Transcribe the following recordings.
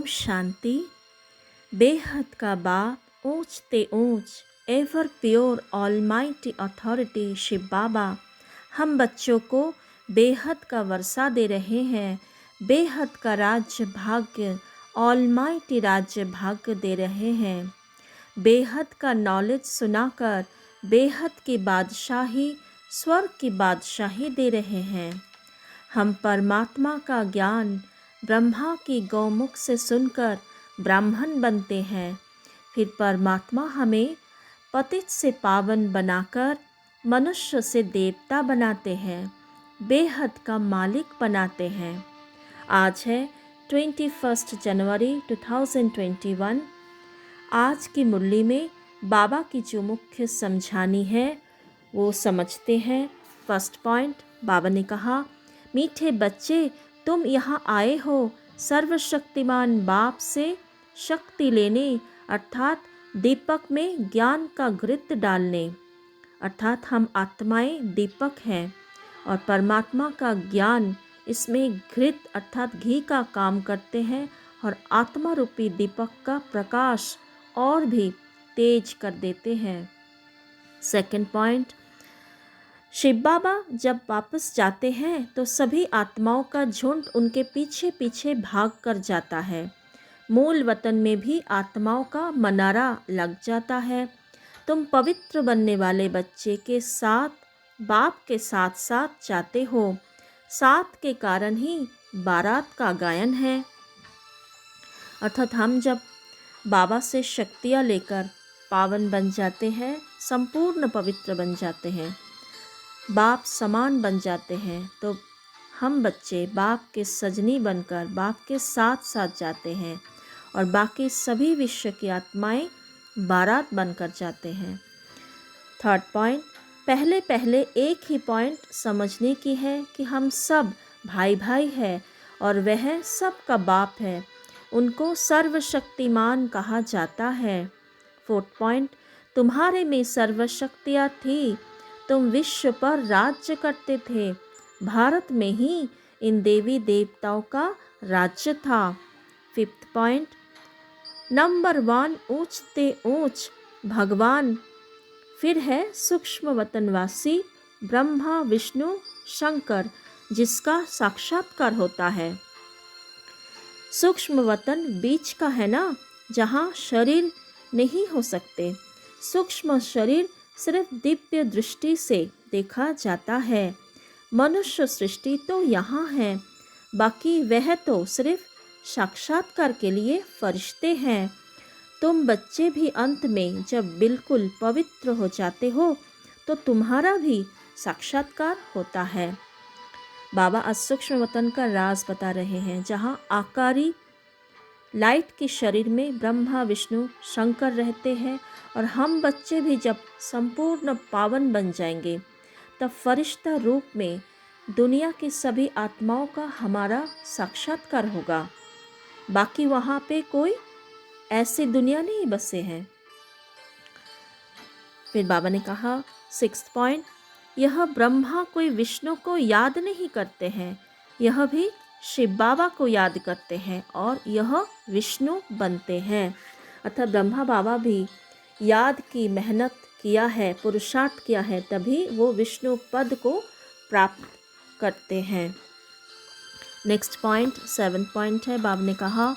शांति। बेहद का बाप, ऊंच ते ऊंच, ever pure almighty authority Shiv Baba हम बच्चों को बेहद का वर्षा दे रहे हैं। बेहद का राज्य भाग्य, ऑलमाइटी राज्य भाग्य दे रहे हैं। बेहद का नॉलेज सुनाकर बेहद की बादशाही, स्वर्ग की बादशाही दे रहे हैं। हम परमात्मा का ज्ञान ब्रह्मा की गौमुख से सुनकर ब्राह्मण बनते हैं। फिर परमात्मा हमें पतित से पावन बनाकर मनुष्य से देवता बनाते हैं, बेहद का मालिक बनाते हैं। आज है 21 जनवरी 2021। आज की मुरली में बाबा की जो मुख्य समझानी है वो समझते हैं। फर्स्ट पॉइंट, बाबा ने कहा, मीठे बच्चे तुम यहाँ आए हो सर्वशक्तिमान बाप से शक्ति लेने, अर्थात दीपक में ज्ञान का घृत डालने। अर्थात हम आत्माएं दीपक हैं और परमात्मा का ज्ञान इसमें घृत अर्थात घी का काम करते हैं और आत्मा रूपी दीपक का प्रकाश और भी तेज कर देते हैं। सेकंड पॉइंट, शिव बाबा जब वापस जाते हैं तो सभी आत्माओं का झुंड उनके पीछे पीछे भाग कर जाता है। मूल वतन में भी आत्माओं का मनारा लग जाता है। तुम पवित्र बनने वाले बच्चे के साथ, बाप के साथ साथ जाते हो। साथ के कारण ही बारात का गायन है। अर्थात हम जब बाबा से शक्तियाँ लेकर पावन बन जाते हैं, संपूर्ण पवित्र बन जाते हैं, बाप समान बन जाते हैं, तो हम बच्चे बाप के सजनी बनकर बाप के साथ साथ जाते हैं और बाकी सभी विश्व की आत्माएं बारात बनकर जाते हैं। थर्ड पॉइंट, पहले पहले एक ही पॉइंट समझने की है कि हम सब भाई भाई हैं और वह सबका बाप है। उनको सर्वशक्तिमान कहा जाता है। फोर्थ पॉइंट, तुम्हारे में सर्वशक्तियाँ थी, तुम विश्व पर राज्य करते थे। भारत में ही इन देवी देवताओं का राज्य था। फिफ्थ पॉइंट, नंबर 1 ऊंच ते ऊंच भगवान, फिर है सूक्ष्म वतनवासी ब्रह्मा विष्णु शंकर जिसका साक्षात्कार होता है। सूक्ष्म वतन बीच का है ना, जहाँ शरीर नहीं हो सकते। सूक्ष्म शरीर सिर्फ दिव्य दृष्टि से देखा जाता है। मनुष्य सृष्टि तो यहाँ है, बाकी वह तो सिर्फ साक्षात्कार के लिए फरिश्ते हैं। तुम बच्चे भी अंत में जब बिल्कुल पवित्र हो जाते हो तो तुम्हारा भी साक्षात्कार होता है। बाबा आज सूक्ष्म वतन का राज बता रहे हैं, जहाँ आकारी लाइट के शरीर में ब्रह्मा विष्णु शंकर रहते हैं और हम बच्चे भी जब संपूर्ण पावन बन जाएंगे तब फरिश्ता रूप में दुनिया की सभी आत्माओं का हमारा साक्षात्कार होगा। बाकी वहाँ पे कोई ऐसी दुनिया नहीं बसे हैं। फिर बाबा ने कहा, सिक्स्थ पॉइंट, यह ब्रह्मा कोई विष्णु को याद नहीं करते हैं, यह भी शिव बाबा को याद करते हैं और यह विष्णु बनते हैं। अर्थात ब्रह्मा बाबा भी याद की, मेहनत किया है, पुरुषार्थ किया है, तभी वो विष्णु पद को प्राप्त करते हैं। नेक्स्ट पॉइंट, 7th पॉइंट है, बाबा ने कहा,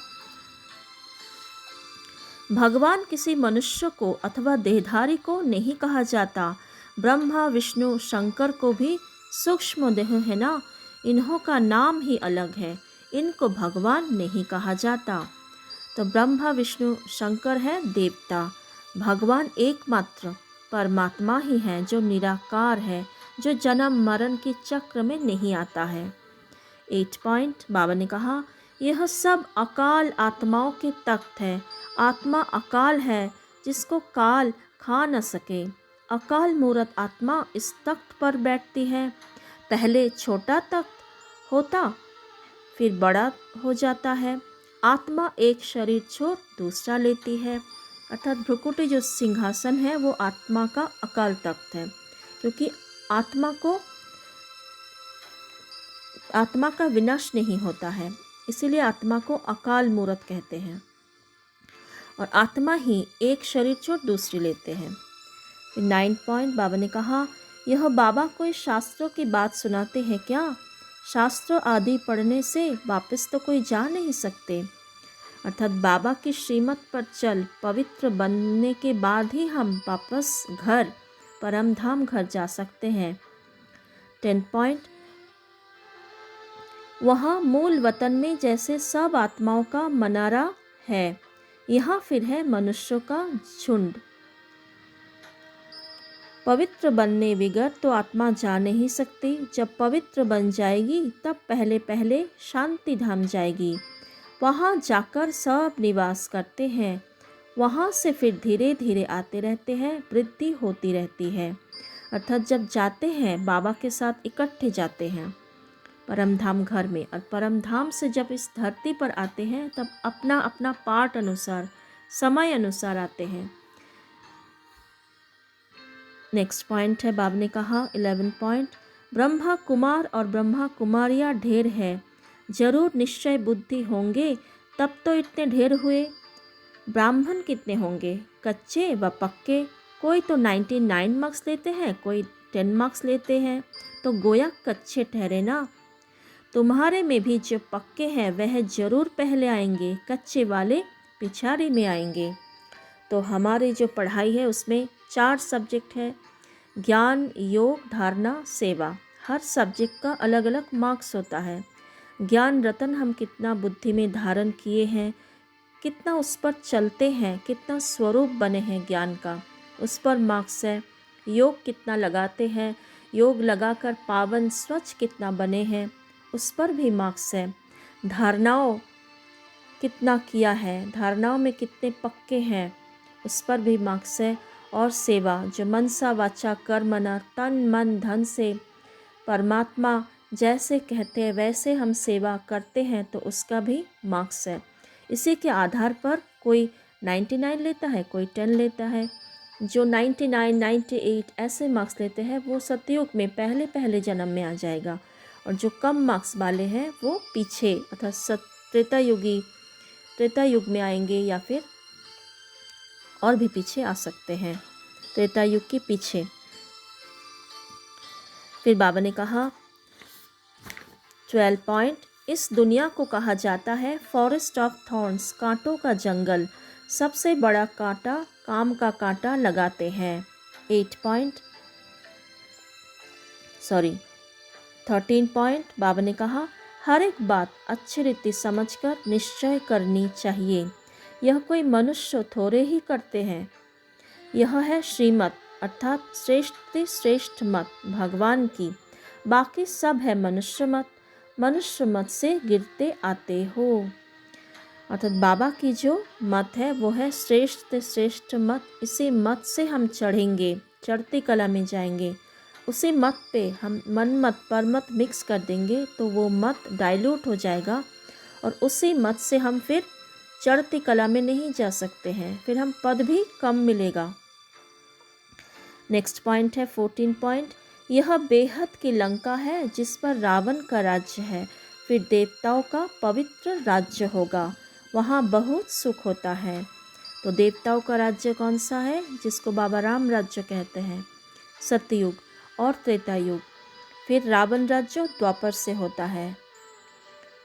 भगवान किसी मनुष्य को अथवा देहधारी को नहीं कहा जाता। ब्रह्मा विष्णु शंकर को भी सूक्ष्म देह है ना, इन्हों का नाम ही अलग है, इनको भगवान नहीं कहा जाता। तो ब्रह्मा विष्णु शंकर है देवता, भगवान एकमात्र परमात्मा ही है जो निराकार है, जो जन्म मरण के चक्र में नहीं आता है। 8 पॉइंट, बाबा ने कहा, यह सब अकाल आत्माओं के तख्त है। आत्मा अकाल है जिसको काल खा न सके। अकाल मूर्त आत्मा इस तख्त पर बैठती है। पहले छोटा तख्त होता, फिर बड़ा हो जाता है। आत्मा एक शरीर छोड़ दूसरा लेती है। अर्थात भ्रुकुटी जो सिंहासन है वो आत्मा का अकाल तख्त है, क्योंकि आत्मा का विनाश नहीं होता है। इसीलिए आत्मा को अकाल मूर्त कहते हैं। और आत्मा ही एक शरीर छोड़ दूसरी लेते हैं। 9 पॉइंट बाबा ने कहा, यह बाबा कोई शास्त्रों की बात सुनाते हैं क्या? शास्त्र आदि पढ़ने से वापस तो कोई जा नहीं सकते। अर्थात बाबा की श्रीमत पर चल पवित्र बनने के बाद ही हम वापस घर, परम धाम घर जा सकते हैं। 10 पॉइंट, वहाँ मूल वतन में जैसे सब आत्माओं का मनारा है, यहाँ फिर है मनुष्यों का झुंड। पवित्र बनने बिगड़ तो आत्मा जा नहीं सकती। जब पवित्र बन जाएगी तब पहले पहले शांति धाम जाएगी। वहाँ जाकर सब निवास करते हैं। वहाँ से फिर धीरे धीरे आते रहते हैं, वृद्धि होती रहती है। अर्थात जब जाते हैं बाबा के साथ इकट्ठे जाते हैं परम धाम घर में, और परम धाम से जब इस धरती पर आते हैं तब अपना अपना पार्ट अनुसार, समय अनुसार आते हैं। नेक्स्ट पॉइंट है, बाबा ने कहा 11 पॉइंट, ब्रह्मा कुमार और ब्रह्मा कुमारियाँ ढेर है, जरूर निश्चय बुद्धि होंगे तब तो इतने ढेर हुए। ब्राह्मण कितने होंगे, कच्चे व पक्के? कोई तो 99 मार्क्स लेते हैं, कोई 10 मार्क्स लेते हैं, तो गोया कच्चे ठहरे ना। तुम्हारे में भी जो पक्के हैं वह जरूर पहले आएंगे, कच्चे वाले पिछाड़ी में आएंगे। तो हमारी जो पढ़ाई है उसमें 4 सब्जेक्ट है, ज्ञान, योग, धारणा, सेवा। हर सब्जेक्ट का अलग अलग मार्क्स होता है। ज्ञान रतन हम कितना बुद्धि में धारण किए हैं, कितना उस पर चलते हैं, कितना स्वरूप बने हैं ज्ञान का, उस पर मार्क्स है। योग कितना लगाते हैं, योग लगाकर पावन स्वच्छ कितना बने हैं, उस पर भी मार्क्स है। धारणाओं कितना किया है, धारणाओं में कितने पक्के हैं, उस पर भी मार्क्स है। और सेवा, जो मनसा वाचा कर्मणा, तन मन धन से परमात्मा जैसे कहते हैं वैसे हम सेवा करते हैं, तो उसका भी मार्क्स है। इसी के आधार पर कोई 99 लेता है, कोई 10 लेता है। जो 99, 98 ऐसे मार्क्स लेते हैं वो सतयुग में पहले पहले जन्म में आ जाएगा, और जो कम मार्क्स वाले हैं वो पीछे अर्थात त्रेता युग में आएंगे, या फिर और भी पीछे आ सकते हैं, त्रेता युग के पीछे। फिर बाबा ने कहा 12 पॉइंट, इस दुनिया को कहा जाता है फॉरेस्ट ऑफ थॉर्न्स, कांटों का जंगल। सबसे बड़ा कांटा काम का कांटा लगाते हैं। 13 पॉइंट, बाबा ने कहा हर एक बात अच्छी रीति समझकर निश्चय करनी चाहिए। यह कोई मनुष्य थोड़े ही करते हैं। यह है श्रीमत अर्थात श्रेष्ठ मत भगवान की, बाकी सब है मनुष्य मत। मनुष्य मत से गिरते आते हो। अर्थात बाबा की जो मत है वो है श्रेष्ठ मत। इसी मत से हम चढ़ेंगे, चढ़ती कला में जाएंगे। उसी मत पे हम मन मत पर मत मिक्स कर देंगे तो वो मत डाइल्यूट हो जाएगा, और उसी मत से हम फिर चढ़ती कला में नहीं जा सकते हैं, फिर हम पद भी कम मिलेगा। नेक्स्ट पॉइंट है 14 पॉइंट, यह बेहद की लंका है जिस पर रावण का राज्य है, फिर देवताओं का पवित्र राज्य होगा, वहाँ बहुत सुख होता है। तो देवताओं का राज्य कौन सा है, जिसको बाबा राम राज्य कहते हैं, सतयुग और त्रेता युग। फिर रावण राज्य द्वापर से होता है,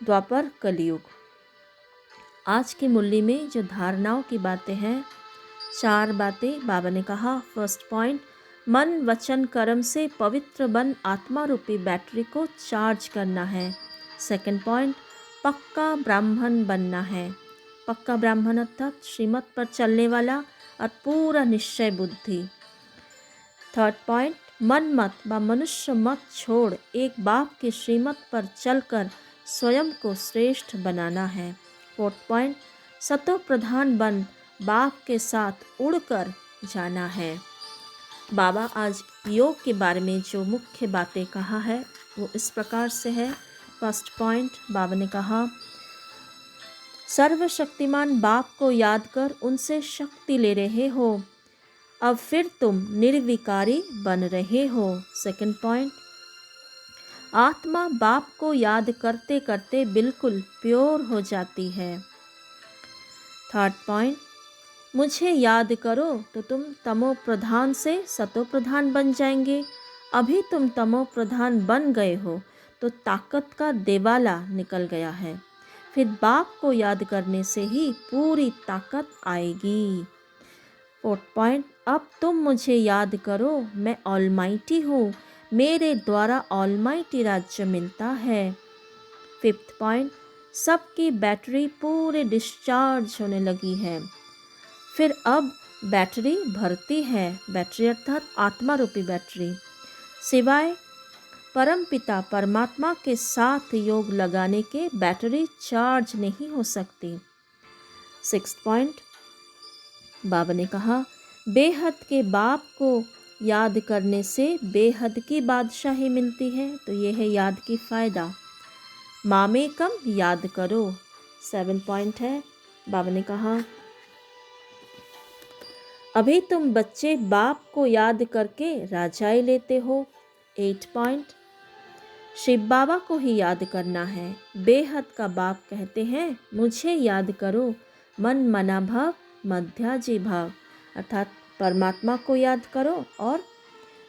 द्वापर कलयुग। आज की मुरली में जो धारणाओं की बातें हैं, 4 बातें बाबा ने कहा। फर्स्ट पॉइंट, मन वचन कर्म से पवित्र बन आत्मा रूपी बैटरी को चार्ज करना है। सेकंड पॉइंट, पक्का ब्राह्मण बनना है। पक्का ब्राह्मण अर्थात श्रीमत पर चलने वाला और पूरा निश्चय बुद्धि। थर्ड पॉइंट, मन मत व मनुष्य मत छोड़ एक बाप की श्रीमत पर चलकर स्वयं को श्रेष्ठ बनाना है। फोर्थ पॉइंट, सतो प्रधान बन बाप के साथ उड़कर जाना है। बाबा आज योग के बारे में जो मुख्य बातें कहा है वो इस प्रकार से है। फर्स्ट पॉइंट, बाबा ने कहा सर्वशक्तिमान बाप को याद कर उनसे शक्ति ले रहे हो, अब फिर तुम निर्विकारी बन रहे हो। सेकंड पॉइंट, आत्मा बाप को याद करते करते बिल्कुल प्योर हो जाती है। थर्ड पॉइंट, मुझे याद करो तो तुम तमो प्रधान से सतो प्रधान बन जाएंगे। अभी तुम तमो प्रधान बन गए हो तो ताकत का देवाला निकल गया है। फिर बाप को याद करने से ही पूरी ताकत आएगी। फोर्थ पॉइंट, अब तुम मुझे याद करो, मैं ऑलमाइटी हूँ, मेरे द्वारा ऑलमाइटी राज्य मिलता है। फिफ्थ पॉइंट, सबकी बैटरी पूरे डिस्चार्ज होने लगी है। फिर अब बैटरी भरती है, बैटरी अर्थात आत्मा रूपी बैटरी, सिवाय परमपिता परमात्मा के साथ योग लगाने के बैटरी चार्ज नहीं हो सकती। सिक्स्थ पॉइंट, बाबा ने कहा बेहद के बाप को याद करने से बेहद की बादशाही मिलती है। तो ये है याद की फ़ायदा। मामे कम याद करो। 7 पॉइंट है, बाबा ने कहा अभी तुम बच्चे बाप को याद करके राजाई लेते हो। 8 पॉइंट, शिव बाबा को ही याद करना है। बेहद का बाप कहते हैं मुझे याद करो, मन मना भव मध्याजी भाव, अर्थात परमात्मा को याद करो और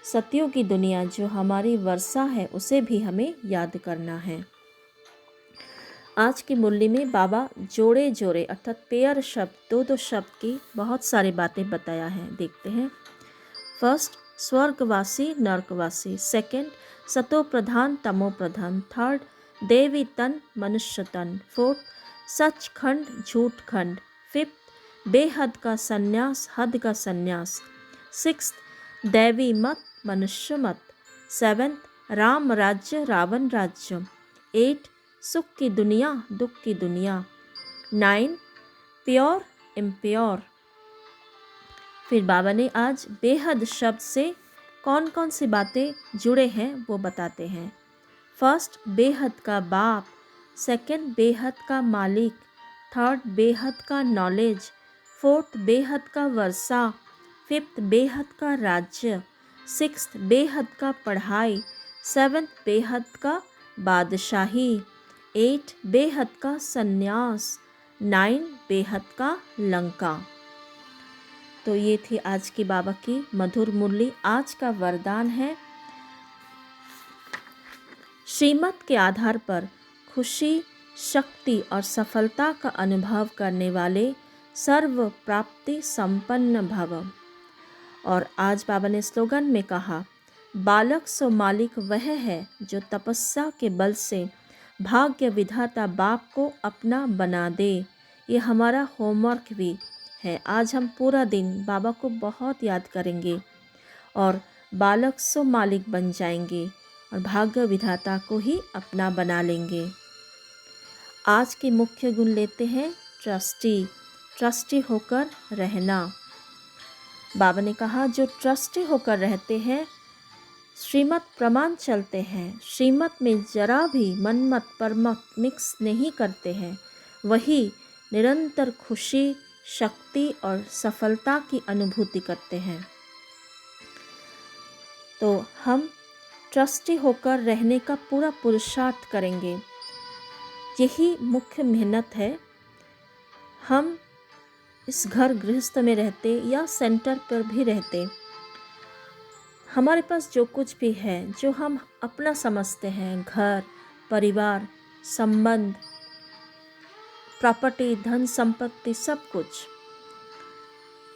सत्यों की दुनिया जो हमारी वर्षा है उसे भी हमें याद करना है। आज की मुरली में बाबा जोड़े जोड़े अर्थात पेयर शब्द दो शब्द की बहुत सारी बातें बताया है। देखते हैं। फर्स्ट, स्वर्गवासी नरकवासी। सेकंड, सतो प्रधान तमो प्रधान। थर्ड, देवी तन मनुष्य तन। फोर्थ, सचखंड झूठ खंड। फिफ्थ, बेहद का संन्यास हद का संन्यास। सिक्स्थ, दैवी मत मनुष्य मत। सेवेंथ, राम राज्य रावण राज्य। 8, सुख की दुनिया दुख की दुनिया। 9, प्योर इम्प्योर। फिर बाबा ने आज बेहद शब्द से कौन कौन सी बातें जुड़े हैं वो बताते हैं। फर्स्ट, बेहद का बाप। सेकंड, बेहद का मालिक। थर्ड, बेहद का नॉलेज। फोर्थ, बेहद का वर्षा। फिफ्थ, बेहद का राज्य। सिक्स्थ, बेहद का पढ़ाई। सेवन्थ, बेहद का बादशाही। 8, बेहद का संन्यास। 9, बेहद का लंका। तो ये थी आज की बाबा की मधुर मुरली। आज का वरदान है श्रीमत के आधार पर खुशी, शक्ति और सफलता का अनुभव करने वाले सर्व प्राप्ति संपन्न भव। और आज बाबा ने स्लोगन में कहा बालक सो मालिक वह है जो तपस्या के बल से भाग्य विधाता बाप को अपना बना दे। ये हमारा होमवर्क भी है। आज हम पूरा दिन बाबा को बहुत याद करेंगे और बालक सो मालिक बन जाएंगे और भाग्य विधाता को ही अपना बना लेंगे। आज के मुख्य गुण लेते हैं ट्रस्टी होकर रहना। बाबा ने कहा जो ट्रस्टी होकर रहते हैं, श्रीमत प्रमाण चलते हैं, श्रीमत में जरा भी मनमत परमत मिक्स नहीं करते हैं, वही निरंतर खुशी, शक्ति और सफलता की अनुभूति करते हैं। तो हम ट्रस्टी होकर रहने का पूरा पुरुषार्थ करेंगे। यही मुख्य मेहनत है। हम इस घर गृहस्थ में रहते या सेंटर पर भी रहते, हमारे पास जो कुछ भी है जो हम अपना समझते हैं, घर परिवार संबंध प्रॉपर्टी धन संपत्ति सब कुछ,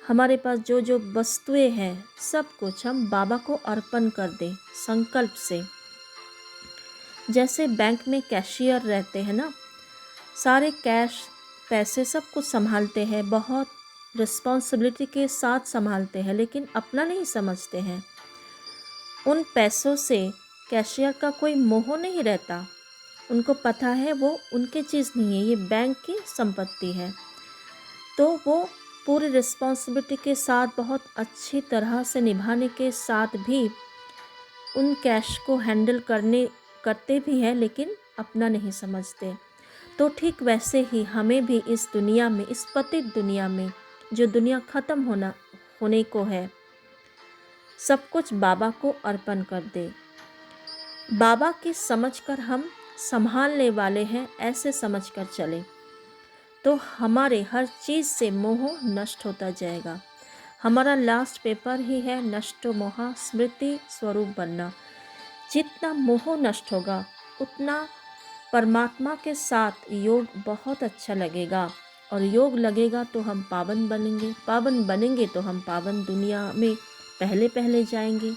हमारे पास जो जो वस्तुएं हैं सब कुछ हम बाबा को अर्पण कर दें संकल्प से। जैसे बैंक में कैशियर रहते हैं ना, सारे कैश पैसे सब कुछ संभालते हैं, बहुत रिस्पॉन्सिबिलिटी के साथ संभालते हैं, लेकिन अपना नहीं समझते हैं। उन पैसों से कैशियर का कोई मोह नहीं रहता। उनको पता है वो उनकी चीज़ नहीं है, ये बैंक की संपत्ति है। तो वो पूरी रिस्पॉन्सिबिलिटी के साथ बहुत अच्छी तरह से निभाने के साथ भी उन कैश को हैंडल करते भी हैं, लेकिन अपना नहीं समझते। तो ठीक वैसे ही हमें भी इस दुनिया में, इस पतित दुनिया में, जो दुनिया ख़त्म होने को है, सब कुछ बाबा को अर्पण कर दे। बाबा की समझकर हम संभालने वाले हैं, ऐसे समझकर चलें तो हमारे हर चीज़ से मोह नष्ट होता जाएगा। हमारा लास्ट पेपर ही है नष्टो मोहा स्मृति स्वरूप बनना। जितना मोह नष्ट होगा उतना परमात्मा के साथ योग बहुत अच्छा लगेगा, और योग लगेगा तो हम पावन बनेंगे, पावन बनेंगे तो हम पावन दुनिया में पहले पहले जाएंगे।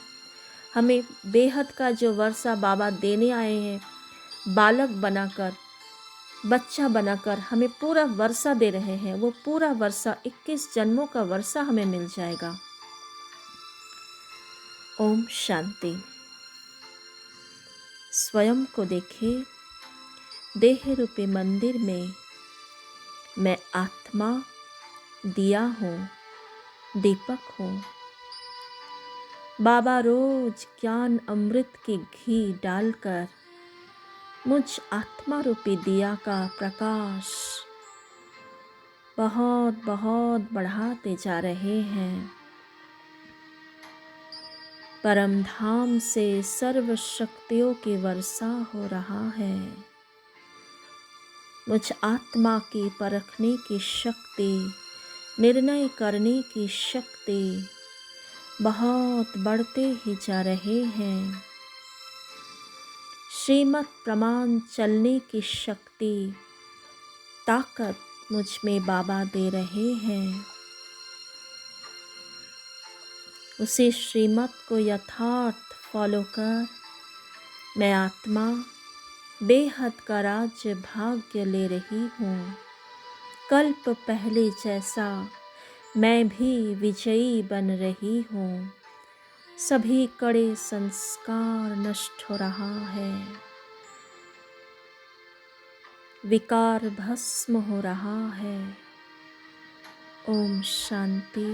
हमें बेहद का जो वर्षा बाबा देने आए हैं, बालक बनाकर, बच्चा बनाकर हमें पूरा वर्षा दे रहे हैं, वो पूरा वर्षा 21 जन्मों का वर्षा हमें मिल जाएगा। ओम शांति। स्वयं को देखिए, देह रूपी मंदिर में मैं आत्मा दिया हूँ, दीपक हूँ। बाबा रोज ज्ञान अमृत की घी डालकर मुझ आत्मा रूपी दिया का प्रकाश बहुत बहुत बढ़ाते जा रहे हैं। परम धाम से सर्व शक्तियों की वर्षा हो रहा है। मुझ आत्मा की परखने की शक्ति, निर्णय करने की शक्ति बहुत बढ़ते ही जा रहे हैं। श्रीमत प्रमाण चलने की शक्ति, ताकत मुझ में बाबा दे रहे हैं। उसी श्रीमत को यथार्थ फॉलो कर मैं आत्मा बेहद का राज्य भाग्य ले रही हूँ। कल्प पहले जैसा मैं भी विजयी बन रही हूँ। सभी कड़े संस्कार नष्ट हो रहा है, विकार भस्म हो रहा है। ओम शांति।